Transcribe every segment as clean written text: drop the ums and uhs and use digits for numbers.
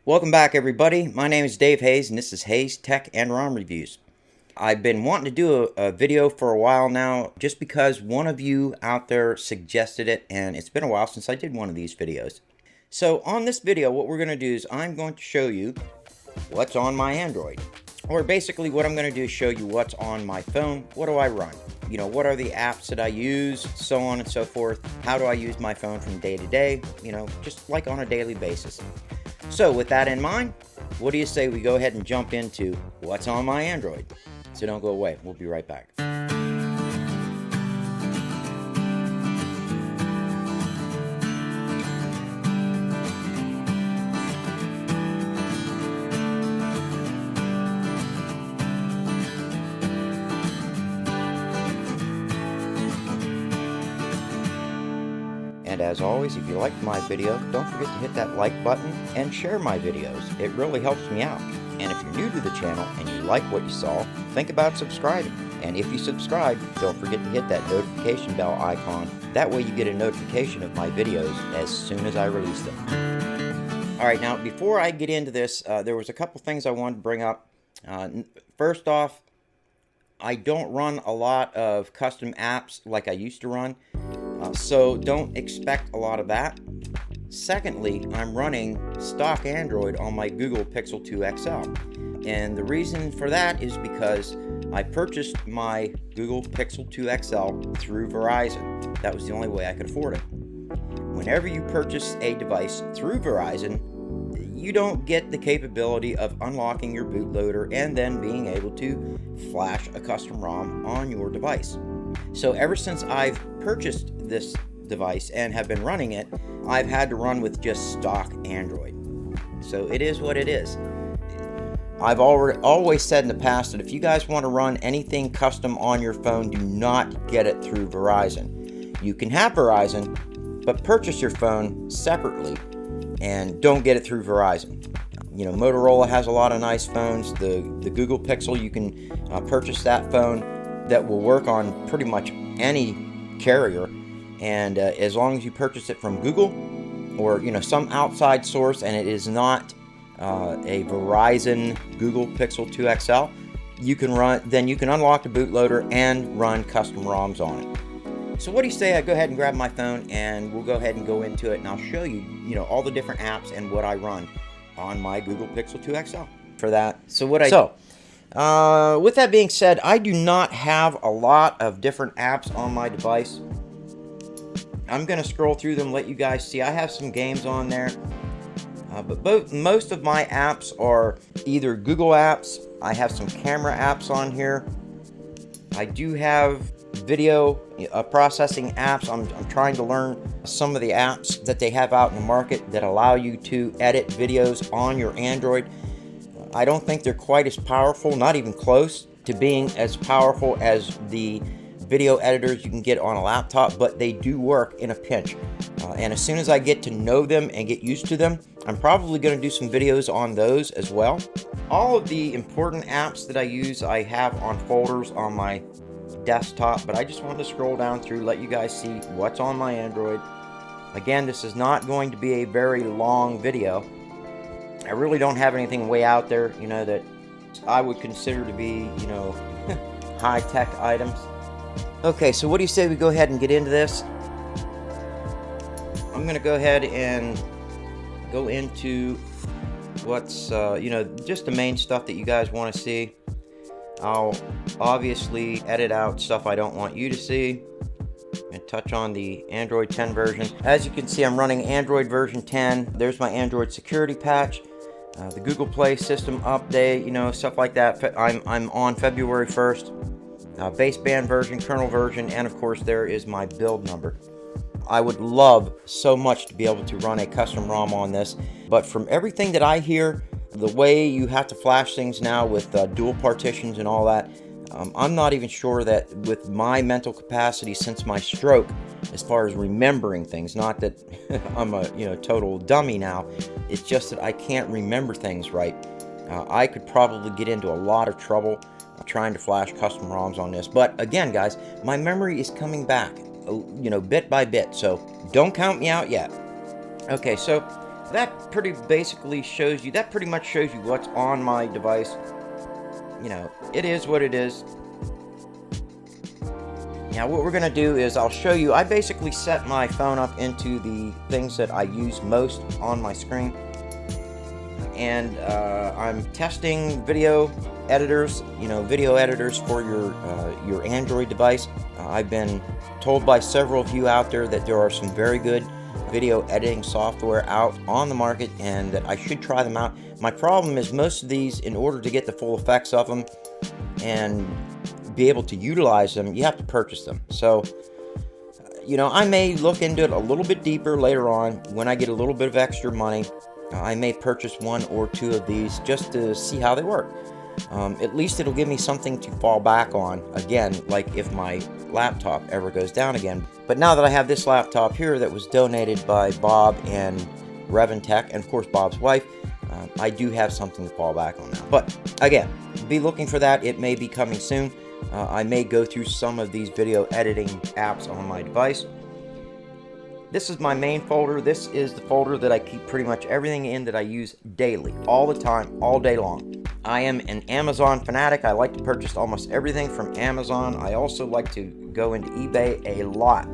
Welcome back, everybody. My name is Dave Hayes, and this is Hayes Tech and ROM Reviews. I've been wanting to do a video for a while now just because one of you out there suggested it, and it's been a while since I did one of these videos. So on this video, what we're going to do is I'm going to show you what's on my Android. Or basically what I'm going to do is show you what's on my phone. What do I run? You know, what are the apps that I use, so on and so forth. How do I use my phone from day to day? You know, just like on a daily basis. So with that in mind, what do you say we go ahead and jump into what's on my Android? So don't go away. We'll be right back. And as always, if you liked my video, don't forget to hit that like button and share my videos. It really helps me out. And if you're new to the channel and you like what you saw, think about subscribing. And if you subscribe, don't forget to hit that notification bell icon. That way you get a notification of my videos as soon as I release them. Alright, now before I get into this, there was a couple things I wanted to bring up. First off, I don't run a lot of custom apps like I used to run. So don't expect a lot of that. Secondly, I'm running stock Android on my Google Pixel 2 XL. And the reason for that is because I purchased my Google Pixel 2 XL through Verizon. That was the only way I could afford it. Whenever you purchase a device through Verizon, you don't get the capability of unlocking your bootloader and then being able to flash a custom ROM on your device. So ever since I've purchased this device and have been running it, I've had to run with just stock Android. So it is what it is. I've always said in the past that if you guys want to run anything custom on your phone, do not get it through Verizon. You can have Verizon, but purchase your phone separately and don't get it through Verizon. You know, Motorola has a lot of nice phones. The Google Pixel, you can purchase that phone that will work on pretty much any carrier, and as long as you purchase it from Google or some outside source and it is not a Verizon Google Pixel 2 XL, you can unlock the bootloader and run custom ROMs on it. So what do you say I go ahead and grab my phone and we'll go ahead and go into it, and I'll show you all the different apps and what I run on my Google Pixel 2 XL for that. With that being said, I do not have a lot of different apps on my device. I'm going to scroll through them, let you guys see. I have some games on there, but most of my apps are either Google apps. I have some camera apps on here. I do have video processing apps. I'm trying to learn some of the apps that they have out in the market that allow you to edit videos on your Android. I don't think they're quite as powerful, not even close to being as powerful as the video editors you can get on a laptop, but they do work in a pinch. And as soon as I get to know them and get used to them, I'm probably going to do some videos on those as well. All of the important apps that I use, I have on folders on my desktop, but I just wanted to scroll down through, let you guys see what's on my Android. Again, this is not going to be a very long video. I really don't have anything way out there, that I would consider to be, high-tech items. Okay, so what do you say we go ahead and get into this? I'm going to go ahead and go into what's, just the main stuff that you guys want to see. I'll obviously edit out stuff I don't want you to see and touch on the Android 10 version. As you can see, I'm running Android version 10. There's my Android security patch. The Google Play system update, stuff like that. I'm on February 1st. Baseband version, kernel version, and of course there is my build number. I would love so much to be able to run a custom ROM on this, but from everything that I hear, the way you have to flash things now with dual partitions and all that, I'm not even sure that with my mental capacity since my stroke, as far as remembering things, not that I'm a total dummy now, it's just that I can't remember things right. I could probably get into a lot of trouble trying to flash custom ROMs on this, but again guys, my memory is coming back bit by bit, so don't count me out yet. Okay, so that pretty basically shows you, that pretty much shows you what's on my device. You know, it is what it is. Now what we're going to do is I'll show you, I basically set my phone up into the things that I use most on my screen. And I'm testing video editors, you know, video editors for your Android device. I've been told by several of you out there that there are some very good video editing software out on the market and that I should try them out. My problem is most of these, in order to get the full effects of them and be able to utilize them, you have to purchase them. So, you know, I may look into it a little bit deeper later on when I get a little bit of extra money. I may purchase 1 or 2 of these just to see how they work. At least it'll give me something to fall back on, again, like if my laptop ever goes down again. But now that I have this laptop here that was donated by Bob and Reventech, and of course Bob's wife, I do have something to fall back on now. But again, be looking for that. It may be coming soon. I may go through some of these video editing apps on my device. This is my main folder. This is the folder that I keep pretty much everything in that I use daily, all the time, all day long. I am an Amazon fanatic. I like to purchase almost everything from Amazon. I also like to go into eBay a lot.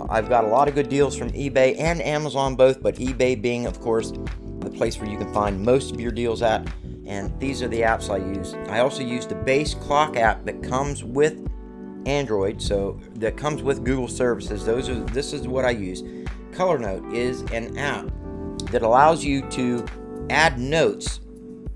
I've got a lot of good deals from eBay and Amazon both, but eBay being, of course, the place where you can find most of your deals at. And these are the apps I use. I also use the base clock app that comes with Android, so that comes with Google services. This is what I use. Color Note is an app that allows you to add notes,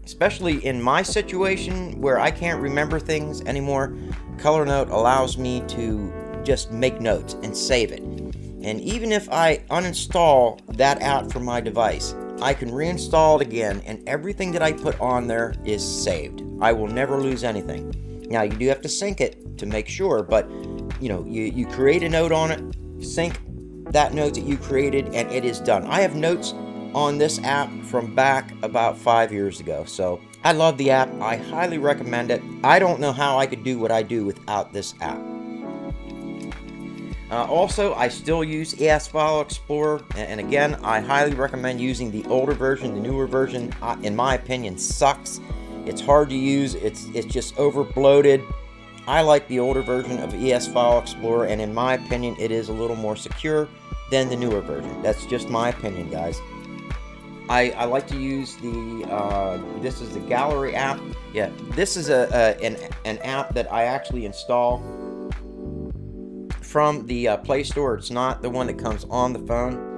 especially in my situation where I can't remember things anymore. Color Note allows me to just make notes and save it. And even if I uninstall that app from my device, I can reinstall it again, and everything that I put on there is saved. I will never lose anything. Now, you do have to sync it to make sure, but you know, you create a note on it, sync that note that you created, and it is done. I have notes on this app from back about 5 years ago, so I love the app. I highly recommend it. I don't know how I could do what I do without this app. Also, I still use ES File Explorer, and again, I highly recommend using the older version. The newer version, in my opinion, sucks. It's hard to use. It's just over bloated. I like the older version of ES File Explorer, and in my opinion, it is a little more secure than the newer version. That's just my opinion, guys. I like to use the, this is the Gallery app. Yeah, this is an app that I actually install from the Play Store. It's not the one that comes on the phone.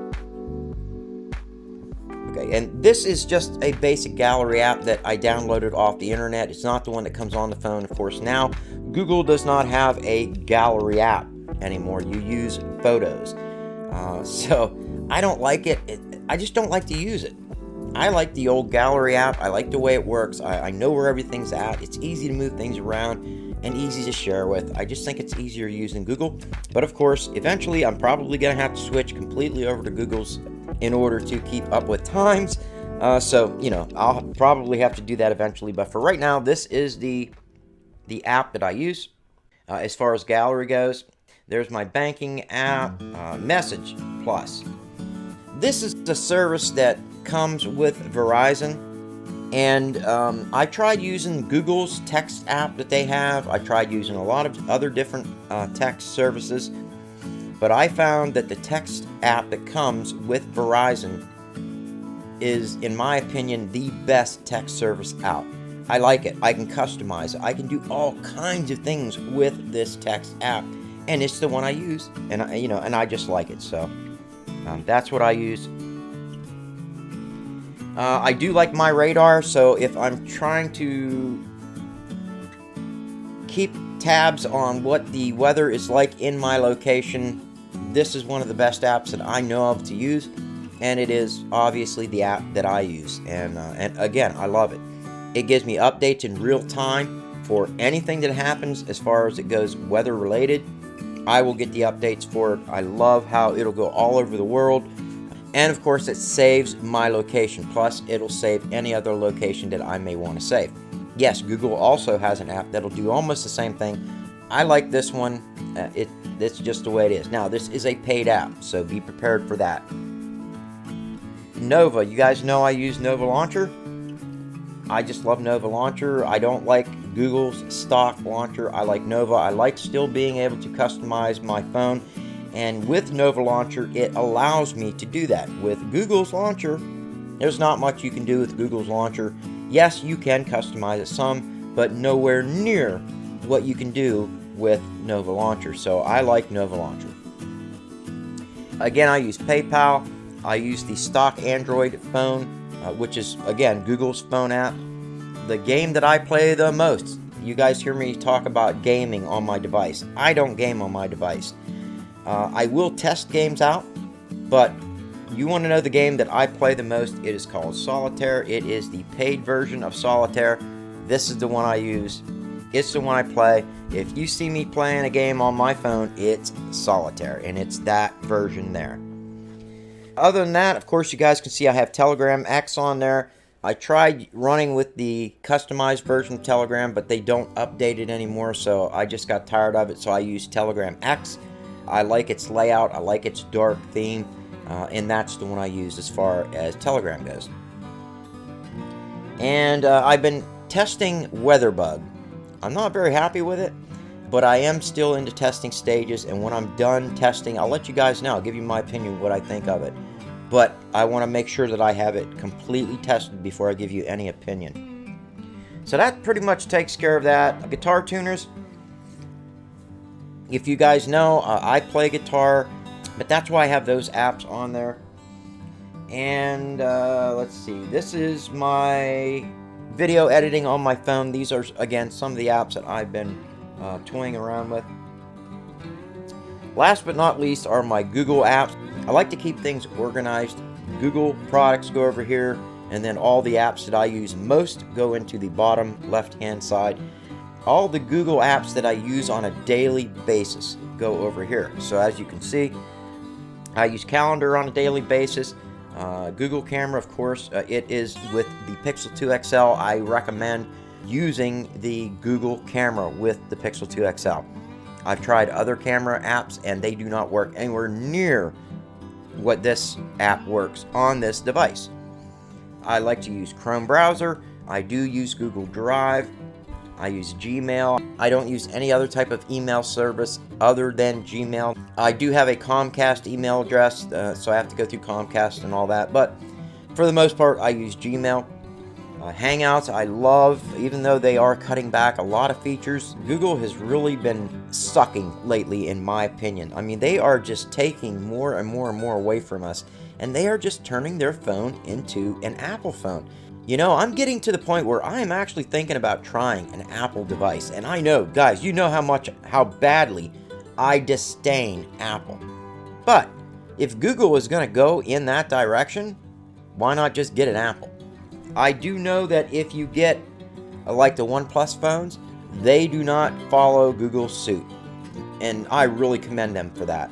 Okay, and this is just a basic gallery app that I downloaded off the internet. It's not the one that comes on the phone. Of course, now Google does not have a gallery app anymore. You use Photos. So I don't like it. I just don't like to use it. I like the old gallery app. I like the way it works. I know where everything's at. It's easy to move things around and easy to share with. I just think it's easier using Google. But of course, eventually I'm probably going to have to switch completely over to Google's in order to keep up with times. So, you know, I'll probably have to do that eventually. But for right now, this is the app that I use. As far as gallery goes, there's my banking app, Message Plus. This is the service that comes with Verizon. And I tried using Google's text app that they have. I tried using a lot of other different text services. But I found that the text app that comes with Verizon is, in my opinion, the best text service out. I like it. I can customize it. I can do all kinds of things with this text app. And it's the one I use. And I just like it. So that's what I use. I do like my radar, so if I'm trying to keep tabs on what the weather is like in my location, this is one of the best apps that I know of to use, and it is obviously the app that I use, and again, I love it. It gives me updates in real time for anything that happens as far as it goes weather related. I will get the updates for it. I love how it'll go all over the world. And of course, it saves my location. Plus, it'll save any other location that I may want to save. Yes, Google also has an app that'll do almost the same thing. I like this one. It's just the way it is. Now, this is a paid app, so be prepared for that. Nova. You guys know I use Nova Launcher. I just love Nova Launcher. I don't like Google's stock launcher. I like Nova. I like still being able to customize my phone. And with Nova Launcher, it allows me to do that. With Google's launcher, there's not much you can do with Google's launcher. Yes, you can customize it some, but nowhere near what you can do with Nova Launcher. So I like Nova Launcher. Again, I use PayPal. I use the stock Android phone, which is, again, Google's phone app. The game that I play the most, you guys hear me talk about gaming on my device. I don't game on my device. I will test games out, but you want to know the game that I play the most, it is called Solitaire. It is the paid version of Solitaire. This is the one I use. It's the one I play. If you see me playing a game on my phone, it's Solitaire, and it's that version there. Other than that, of course, you guys can see I have Telegram X on there. I tried running with the customized version of Telegram, but they don't update it anymore, so I just got tired of it, so I use Telegram X. I like its layout, I like its dark theme, and that's the one I use as far as Telegram goes. And I've been testing WeatherBug. I'm not very happy with it, but I am still into testing stages, and when I'm done testing, I'll let you guys know. I'll give you my opinion, what I think of it. But I want to make sure that I have it completely tested before I give you any opinion. So that pretty much takes care of that. Guitar tuners. If you guys know, I play guitar, but that's why I have those apps on there. And let's see. This is my video editing on my phone. These are, again, some of the apps that I've been toying around with. Last but not least are my Google apps. I like to keep things organized. Google products go over here, and then all the apps that I use most go into the bottom left-hand side. All the Google apps that I use on a daily basis go over here. So as you can see, I use Calendar on a daily basis. Google Camera, of course, it is with the Pixel 2 XL. I recommend using the Google Camera with the Pixel 2 XL. I've tried other camera apps and they do not work anywhere near what this app works on this device. I like to use Chrome browser. I do use Google Drive. I use Gmail. I don't use any other type of email service other than Gmail. I do have a Comcast email address, so I have to go through Comcast and all that, but for the most part, I use Gmail. Hangouts, I love, even though they are cutting back a lot of features. Google has really been sucking lately, in my opinion. I mean, they are just taking more and more and more away from us, and they are just turning their phone into an Apple phone. You know, I'm getting to the point where I am actually thinking about trying an Apple device. And I know, guys, you know how badly I disdain Apple. But if Google is going to go in that direction, why not just get an Apple? I do know that if you get, like the OnePlus phones, they do not follow Google's suit. And I really commend them for that.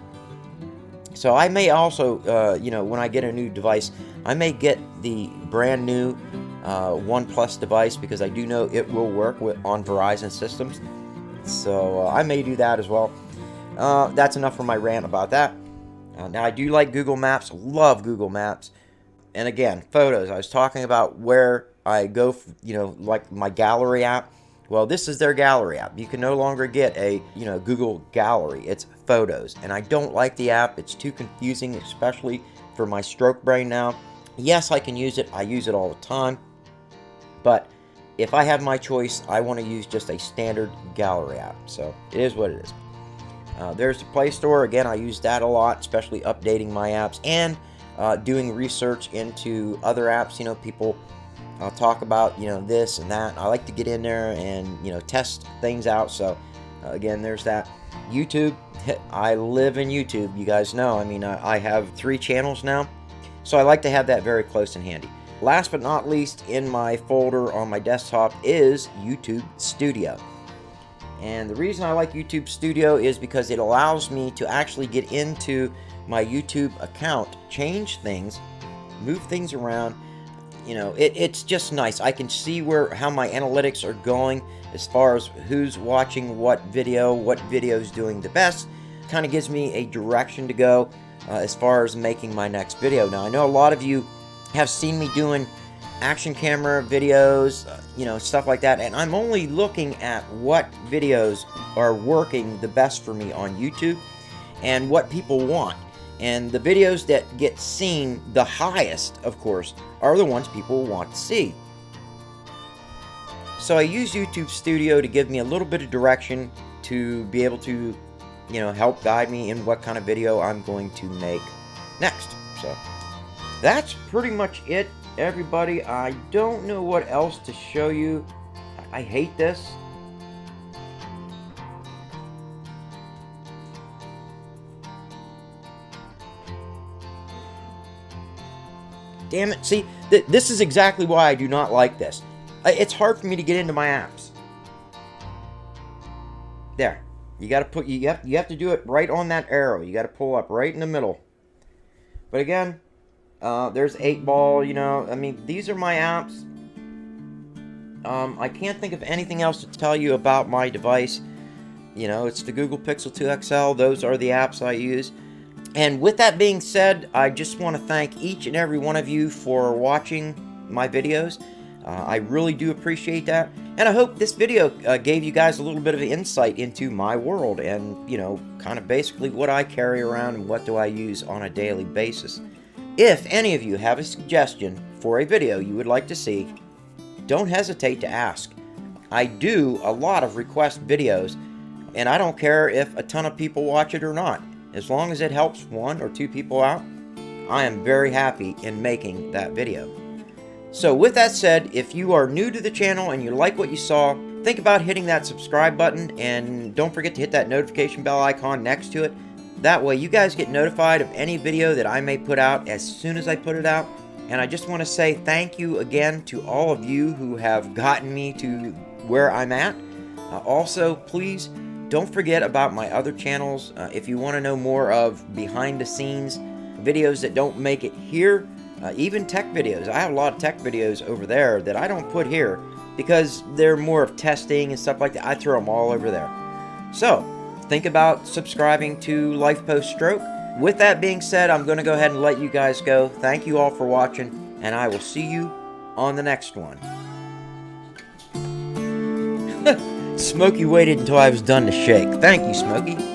So I may also, you know, when I get a new device, I may get the brand new OnePlus device because I do know it will work on Verizon systems. So I may do that as well. That's enough for my rant about that. Now I do like Google Maps, love Google Maps. And again, photos. I was talking about where I go, you know, like my gallery app. Well, this is their gallery app. You can no longer get a, you know, Google Gallery. It's photos. And I don't like the app. It's too confusing, especially for my stroke brain now. Yes, I can use it. I use it all the time. But if I have my choice, I want to use just a standard gallery app. So it is what it is. There's the Play Store. Again, I use that a lot, especially updating my apps and doing research into other apps. You know, people talk about, you know, this and that. I like to get in there and, you know, test things out. So again, there's that. YouTube. I live in YouTube. You guys know. I mean, I have 3 channels now. So I like to have that very close and handy. Last but not least, in my folder on my desktop is YouTube Studio. And the reason I like YouTube Studio is because it allows me to actually get into my YouTube account, change things, move things around. You know, it's just nice. I can see how my analytics are going as far as who's watching what video's doing the best. Kind of gives me a direction to go as far as making my next video. Now, I know a lot of you have seen me doing action camera videos, you know, stuff like that, and I'm only looking at what videos are working the best for me on YouTube and what people want. And the videos that get seen the highest, of course, are the ones people want to see. So I use YouTube Studio to give me a little bit of direction to be able to, you know, help guide me in what kind of video I'm going to make next. So that's pretty much it, everybody. I don't know what else to show you. I hate this. Damn it. See, this is exactly why I do not like this. It's hard for me to get into my apps. There. You got to put you have to do it right on that arrow. You got to pull up right in the middle. But again, there's 8-ball, you know. I mean, these are my apps. I can't think of anything else to tell you about my device. You know, it's the Google Pixel 2 XL. Those are the apps I use. And with that being said, I just want to thank each and every one of you for watching my videos. I really do appreciate that. And I hope this video gave you guys a little bit of insight into my world and, you know, kind of basically what I carry around and what do I use on a daily basis. If any of you have a suggestion for a video you would like to see, don't hesitate to ask. I do a lot of request videos, and I don't care if a ton of people watch it or not. As long as it helps 1 or 2 people out, I am very happy in making that video. So with that said, if you are new to the channel and you like what you saw, think about hitting that subscribe button, and don't forget to hit that notification bell icon next to it. That way you guys get notified of any video that I may put out as soon as I put it out. And I just want to say thank you again to all of you who have gotten me to where I'm at. Also, please don't forget about my other channels. If you want to know more of behind the scenes videos that don't make it here, even tech videos. I have a lot of tech videos over there that I don't put here because they're more of testing and stuff like that. I throw them all over there. So think about subscribing to Life Post Stroke. With that being said, I'm going to go ahead and let you guys go. Thank you all for watching, and I will see you on the next one. Smokey waited until I was done to shake. Thank you, Smokey.